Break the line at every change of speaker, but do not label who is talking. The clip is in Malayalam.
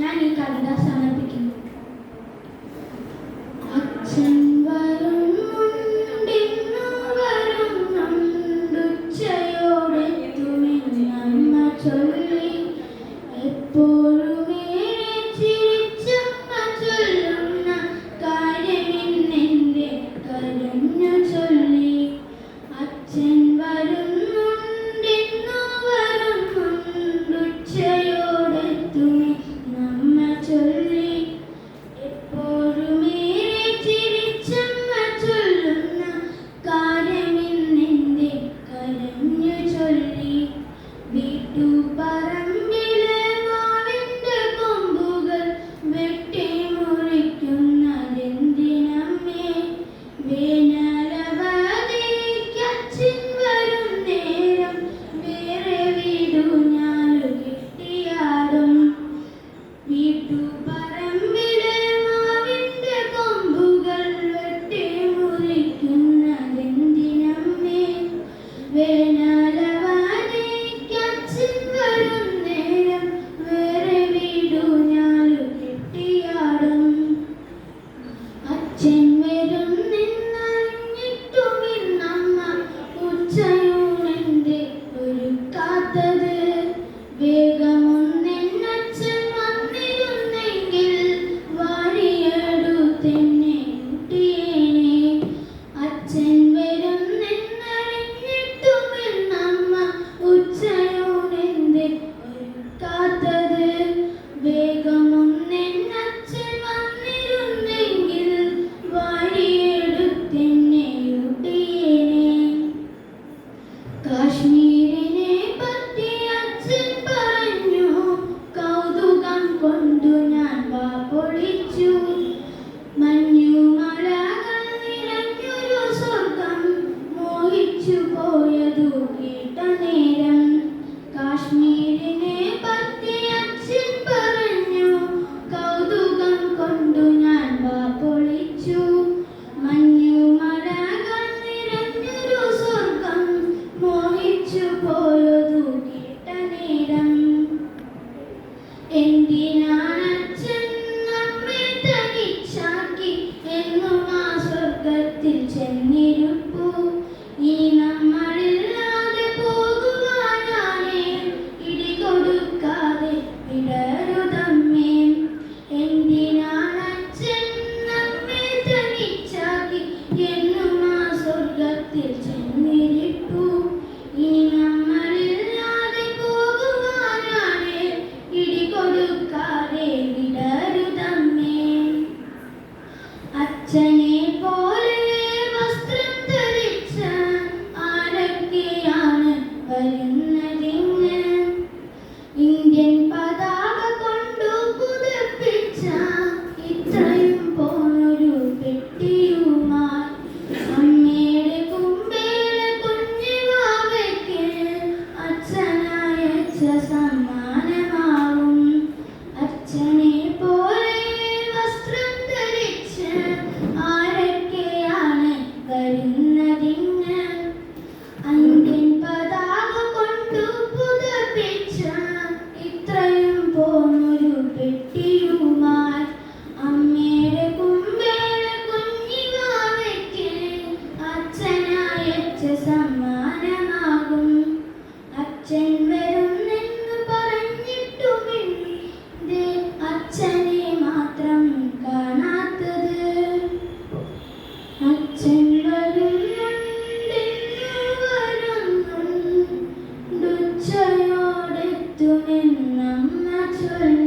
ഞാൻ ഈ കവിത സമർപ്പിക്കുന്നു. അച്ഛൻ വരുന്നുണ്ടിന്നു വരുന്നുണ്ടുച്ചയോടെത്തുമെന്നമ്മ ചൊല്ലി, എപ്പോഴുമേറെ ചിരിച്ചമ്മ ചൊല്ലുന്ന കാര്യമിന്നെന്റെ കരഞ്ഞു ചൊല്ലി. അച്ഛൻ വരുന്നുണ്ടിന്നു വരുന്നുണ്ടുച്ചയോടെത്തുമെന്നമ്മ ചൊല്ലി, എപ്പോഴുമേറെ ചിരിച്ചമ്മ ചൊല്ലുന്ന കാര്യമിന്നെന്റെ കരഞ്ഞു ചൊല്ലി. വീട്ടുപറമ്പിലെ മാവിന്റെ കൊമ്പുകൾ വെട്ടി മുറിക്കുന്നതെന്തിനമ്മേ? വേനലവധിക്കച്ഛൻ വരും നേരം വേറെ വീടു ഞാനു കെട്ടിയാടും. വീട്ടുപറമ്പിലെ മാവിന്റെ കൊമ്പുകൾ വെട്ടി മുറിക്കുന്നതെന്തിനമ്മേ? വേനലവധിക്കച്ഛൻ വരും നേരം വേറെ വീടു ഞാനു കെട്ടിയാടും. അച്ഛൻ വരുന്നെന്നറിഞ്ഞിട്ടുമിന്നമ്മ ഉച്ചയൂണെന്റെ ഒരുക്കാത്തത്. വേഗമൊന്നെന്നച്ഛൻ വന്നിരുന്നെങ്കിൽ വാരിയെടുത്തെന്നെ ഊട്ടിയേനെ. അച്ഛൻ വരുന്നെന്നറിഞ്ഞിട്ടുമിന്നമ്മ ഉച്ചയൂണെന്റെ ഒരുക്കാത്തത്. വേഗമൊന്നെന്നച്ഛൻ വന്നിരുന്നെങ്കിൽ വാരിയെടുത്തെന്നെ ഊട്ടിയേനെ. കാശ്മീരിനെ പറ്റി അച്ഛൻ പറഞ്ഞു, കൗതുകം കൊണ്ടു ഞാൻ വാ പൊളിച്ചു. മഞ്ഞുമലകൾ നിറഞ്ഞൊരു സ്വർഗം മോഹിച്ചു പോയതു കേട്ട നേരം. കാശ്മീരിനെ പറ്റി അച്ഛൻ പറഞ്ഞു, കൗതുകം കൊണ്ടു ഞാൻ വാ പൊളിച്ചു. മഞ്ഞുമലകൾ നിറഞ്ഞൊരു സ്വർഗം മോഹിച്ചു പോയതു കേട്ട നേരം. എന്തിനാണച്ഛൻ നമ്മെ തനിച്ചാക്കി എന്നും ആ സ്വർഗത്തിൽ ചെന്നിരുപ്പു? ഇനി നമ്മളില്ലാതെ പോകുവാനാണേ, ഇടികൊടുക്കാതെ വിടരുതമ്മേ. എന്തിനാണച്ഛൻ നമ്മെ തനിച്ചാക്കി എന്നും ആ സ്വർഗത്തിൽ ചെന്നിരിപ്പു? ഇനി നമ്മളില്ലാതെ പോകുവാനാണേ, ഇടികൊടുക്കാതെ വിടരുതമ്മേ. അച്ഛനെ പോലെ വസ്ത്രം ധരിച്ച ആരൊക്കെയാണ് വരുന്നതിങ്ങ്? ഇന്ത്യൻ പതാക കൊണ്ടു പുതപ്പിച്ച ഇത്രയും പോന്നൊരു പെട്ടിയുമായി അമ്മയുടെ കുമ്പേലെ കുഞ്ഞിവാവയ്ക്ക് അച്ഛനയച്ച സമ്മാനമാവും. അച്ഛനെ പോലെ വസ്ത്രം ധരിച്ച ആരൊക്കെയാണ് വരുന്നതിങ്ങ്? ഇന്ത്യൻ പതാക കൊണ്ടു പുതപ്പിച്ച ഇത്രയും പോന്നൊരു പെട്ടിയുമായി അമ്മയുടെ കുമ്പേലെ കുഞ്ഞിവാവയ്ക്ക് അച്ഛനയച്ച സമ്മാനമാകും. അച്ഛൻ വരുന്നെന്നു പറഞ്ഞിട്ടുമില്ലേ അച്ഛനെ മാത്രം കാണാത്തത്? അച്ഛൻ വരുന്നുണ്ടെന്നു വരുന്നുണ്ടുച്ചയോടെത്തുമെന്നമ്മ ചൊല്ലി.